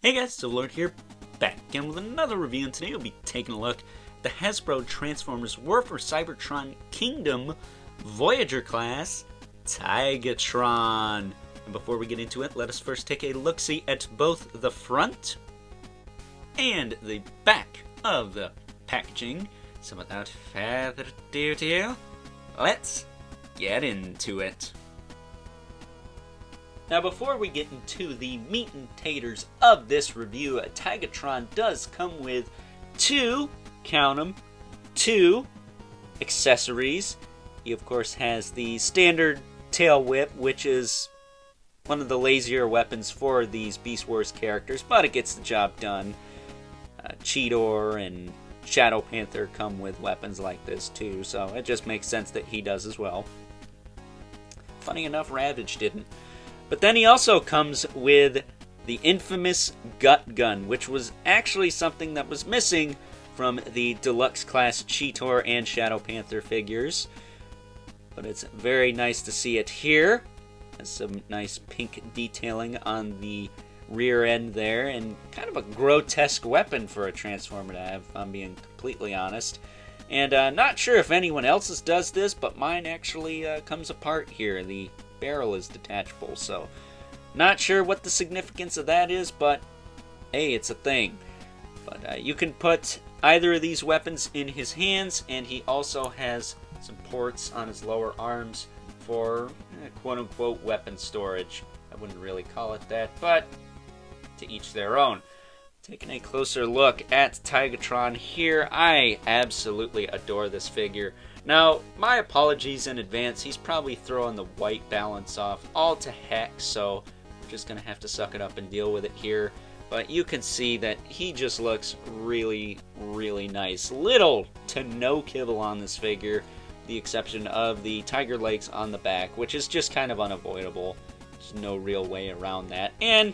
Hey guys, Silverlord here, back again with another review, and today we'll be taking a look at the Hasbro Transformers War for Cybertron Kingdom Voyager class Tigatron. And before we get into it, let us first take a look-see at both the front and the back of the packaging. So without further ado, let's get into it. Now before we get into the meat and taters of this review, Tigatron does come with two accessories. He of course has the standard tail whip, which is one of the lazier weapons for these Beast Wars characters, but it gets the job done. Cheetor and Shadow Panther come with weapons like this too, so it just makes sense that he does as well. Funny enough, Ravage didn't. But then he also comes with the infamous Gut Gun, which was actually something that was missing from the Deluxe Class Cheetor and Shadow Panther figures. But it's very nice to see it here. Has some nice pink detailing on the rear end there, and kind of a grotesque weapon for a Transformer to have, if I'm being completely honest. And not sure if anyone else's does this, but mine actually comes apart here. The barrel is detachable, so not sure what the significance of that is, but hey, it's a thing. But you can put either of these weapons in his hands, and he also has some ports on his lower arms for quote-unquote weapon storage. I wouldn't really call it that, but to each their own. Taking a closer look at Tigatron here, I absolutely adore this figure. Now, my apologies in advance, he's probably throwing the white balance off all to heck, so we're just going to have to suck it up and deal with it here. But you can see that he just looks really, really nice. Little to no kibble on this figure, the exception of the tiger legs on the back, which is just kind of unavoidable. There's no real way around that. And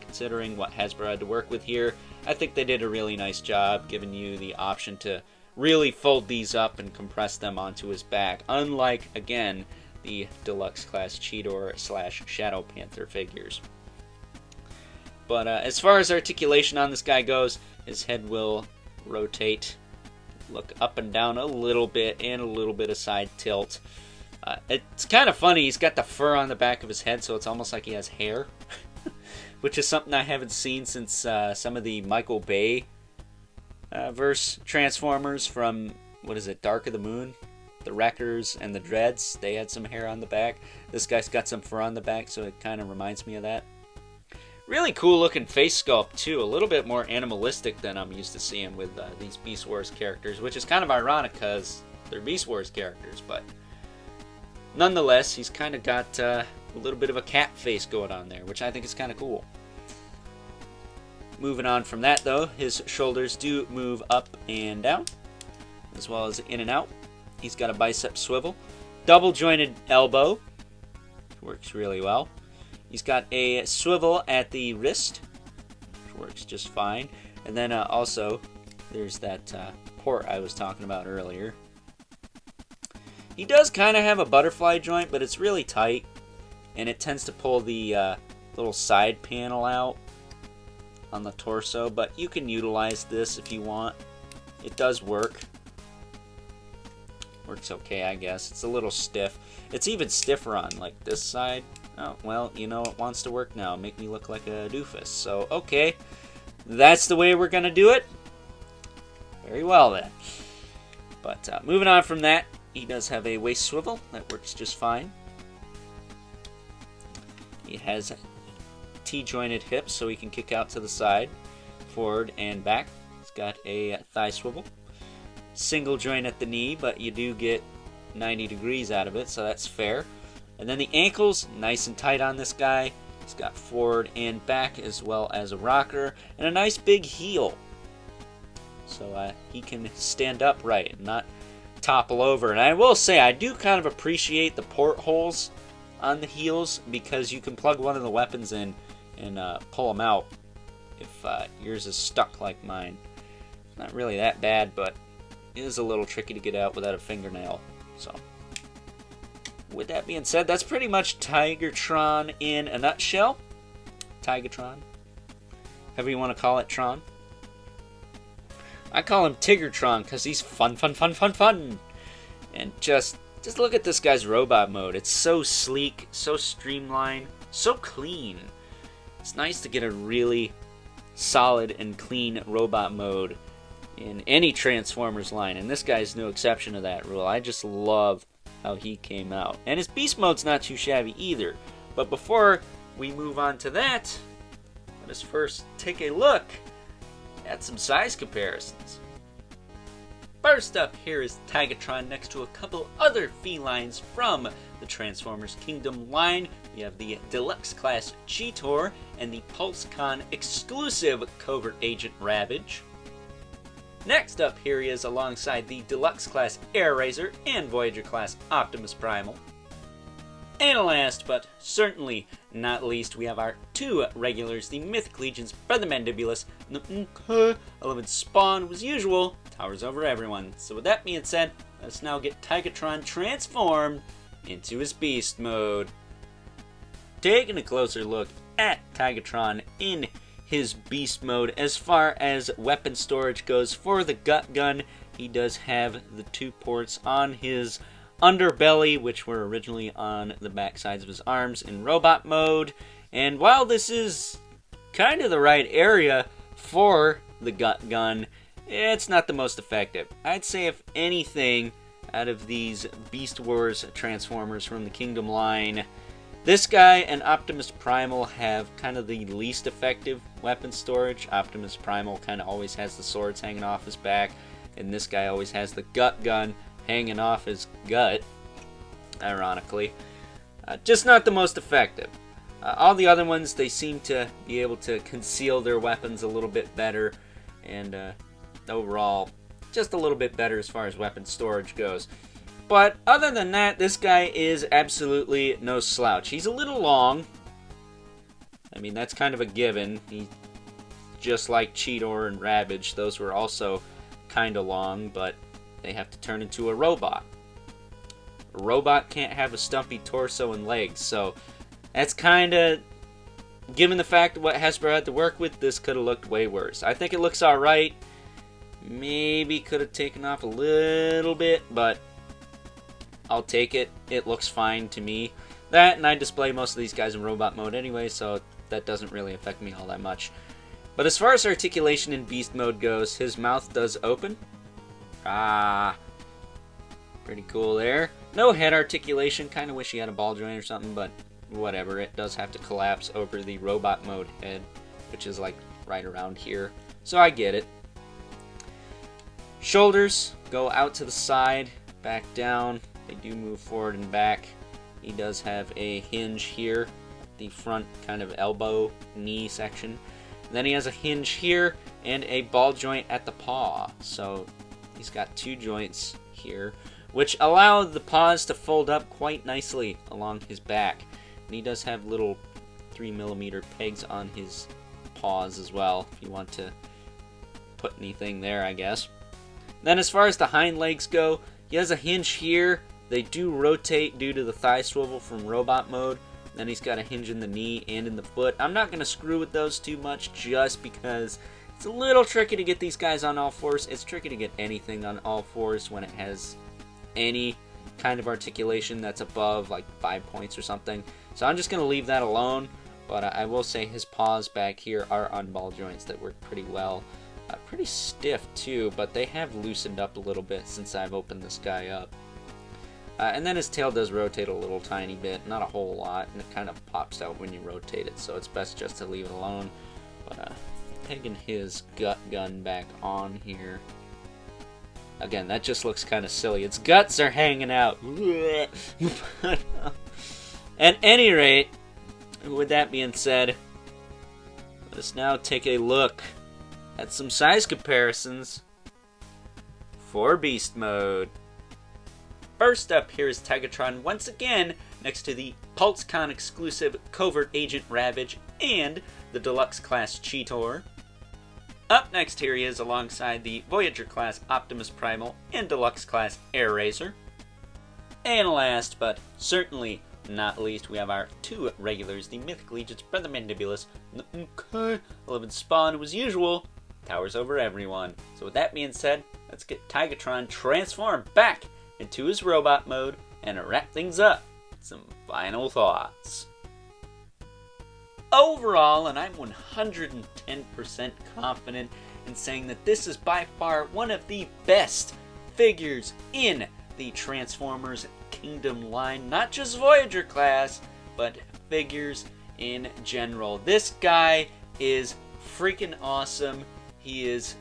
considering what Hasbro had to work with here, I think they did a really nice job giving you the option to really fold these up and compress them onto his back, unlike, again, the Deluxe Class Cheetor / Shadow Panther figures. But as far as articulation on this guy goes, his head will rotate, look up and down a little bit, and a little bit of side tilt. It's kind of funny, he's got the fur on the back of his head, so it's almost like he has hair. Which is something I haven't seen since some of the Michael Bay verse Transformers from, what is it, Dark of the Moon? The Wreckers and the Dreads, they had some hair on the back. This guy's got some fur on the back, so it kind of reminds me of that. Really cool looking face sculpt too, a little bit more animalistic than I'm used to seeing with these Beast Wars characters, which is kind of ironic because they're Beast Wars characters, but nonetheless, he's kind of got a little bit of a cat face going on there, which I think is kind of cool. Moving on from that though, his shoulders do move up and down, as well as in and out. He's got a bicep swivel, double jointed elbow, works really well. He's got a swivel at the wrist, which works just fine. And then also, there's that port I was talking about earlier. He does kind of have a butterfly joint, but it's really tight, and it tends to pull the little side panel out on the torso, but you can utilize this if you want. It does work. Works okay, I guess. It's a little stiff. It's even stiffer on like this side. Oh, well, you know, it wants to work now. Make me look like a doofus. So, okay. That's the way we're going to do it. Very well, then. But moving on from that, he does have a waist swivel. That works just fine. He has T-jointed hips, so he can kick out to the side, forward and back. He's got a thigh swivel. Single joint at the knee, but you do get 90 degrees out of it, so that's fair. And then the ankles, nice and tight on this guy. He's got forward and back, as well as a rocker, and a nice big heel. So he can stand upright and not topple over. And I will say, I do kind of appreciate the portholes on the heels, because you can plug one of the weapons in and pull them out if yours is stuck like mine. Not really that bad, but it is a little tricky to get out without a fingernail. So, with that being said, that's pretty much Tigatron in a nutshell. Tigatron. however you want to call it, Tron. I call him Tigatron because he's fun. And just look at this guy's robot mode. It's so sleek, so streamlined, so clean. It's nice to get a really solid and clean robot mode in any Transformers line, and this guy's no exception to that rule. I just love how he came out. And his beast mode's not too shabby either. But before we move on to that, let us first take a look at some size comparisons. First up here is Tigatron next to a couple other felines from the Transformers Kingdom line. We have the Deluxe Class Cheetor and the PulseCon exclusive Covert Agent Ravage. Next up here he is alongside the Deluxe Class Air Razor and Voyager Class Optimus Primal. And last but certainly not least, we have our two regulars, the Mythic Legion's Brother Mandibulus and the 11 Spawn, who as usual towers over everyone. So with that being said, let's now get Tigatron transformed into his beast mode. Taking a closer look at Tigatron in his beast mode, as far as weapon storage goes, for the gut gun, he does have the two ports on his underbelly, which were originally on the back sides of his arms in robot mode. And while this is kind of the right area for the gut gun, it's not the most effective. I'd say if anything, out of these Beast Wars Transformers from the Kingdom line, this guy and Optimus Primal have kind of the least effective weapon storage. Optimus Primal kind of always has the swords hanging off his back, and this guy always has the gut gun hanging off his gut, ironically. Just not the most effective. All the other ones, they seem to be able to conceal their weapons a little bit better, and overall, just a little bit better as far as weapon storage goes. But other than that, this guy is absolutely no slouch. He's a little long. I mean, that's kind of a given. He's just like Cheetor and Ravage. Those were also kind of long, but they have to turn into a robot. A robot can't have a stumpy torso and legs, so that's kind of, given the fact of what Hasbro had to work with, this could have looked way worse. I think it looks alright. Maybe could have taken off a little bit, but I'll take it. It looks fine to me. That, and I display most of these guys in robot mode anyway, so that doesn't really affect me all that much. But as far as articulation in beast mode goes, his mouth does open. Pretty cool there. No head articulation. Kind of wish he had a ball joint or something, but whatever. It does have to collapse over the robot mode head, which is like right around here. So I get it. Shoulders go out to the side, back down. They do move forward and back. He does have a hinge here, the front kind of elbow, knee section. Then he has a hinge here and a ball joint at the paw. So he's got two joints here, which allow the paws to fold up quite nicely along his back. And he does have little 3mm pegs on his paws as well, if you want to put anything there, I guess. Then as far as the hind legs go, he has a hinge here. They do rotate due to the thigh swivel from robot mode. Then he's got a hinge in the knee and in the foot. I'm not going to screw with those too much just because it's a little tricky to get these guys on all fours. It's tricky to get anything on all fours when it has any kind of articulation that's above like 5 points or something. So I'm just going to leave that alone. But I will say his paws back here are on ball joints that work pretty well. Pretty stiff too, but they have loosened up a little bit since I've opened this guy up. And then his tail does rotate a little tiny bit, not a whole lot, and it kind of pops out when you rotate it, so it's best just to leave it alone. But pegging his gut gun back on here. Again, that just looks kind of silly. Its guts are hanging out. At any rate, with that being said, let us now take a look at some size comparisons for Beast Mode. First up here is Tigatron once again next to the PulseCon exclusive Covert Agent Ravage and the Deluxe Class Cheetor. Up next here he is alongside the Voyager Class Optimus Primal and Deluxe Class Air Razor. And last but certainly not least, we have our 2 regulars, the Mythic Legion's Brother Mandibulus, and the MK11 Spawn, who as usual, towers over everyone. So with that being said, let's get Tigatron transformed back into his robot mode and wrap things up. Some final thoughts. Overall, and I'm 110% confident in saying that this is by far one of the best figures in the Transformers Kingdom line, not just Voyager class, but figures in general. This guy is freaking awesome. He is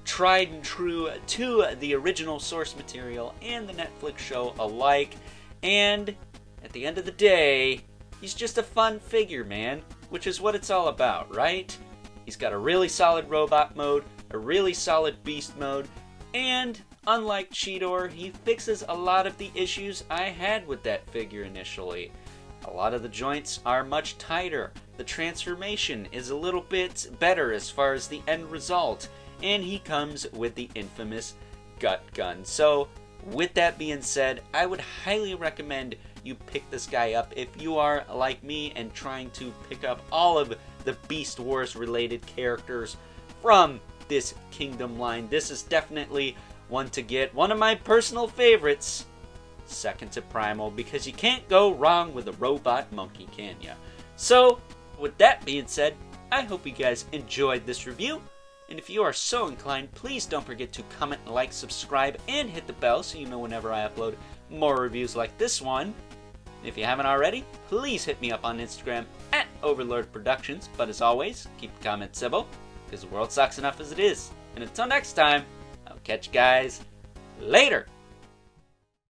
tried and true to the original source material and the Netflix show alike, and at the end of the day, he's just a fun figure, man, which is what it's all about, right? He's got a really solid robot mode, a really solid beast mode, and unlike Cheetor, he fixes a lot of the issues I had with that figure initially. A lot of the joints are much tighter, the transformation is a little bit better as far as the end result, and he comes with the infamous gut gun. So, with that being said, I would highly recommend you pick this guy up if you are like me and trying to pick up all of the Beast Wars related characters from this Kingdom line. This is definitely one to get. One of my personal favorites, second to Primal, because you can't go wrong with a robot monkey, can ya? So, with that being said, I hope you guys enjoyed this review. And if you are so inclined, please don't forget to comment, like, subscribe, and hit the bell so you know whenever I upload more reviews like this one. If you haven't already, please hit me up on Instagram at Overlord Productions. But as always, keep the comments civil, because the world sucks enough as it is. And until next time, I'll catch you guys later.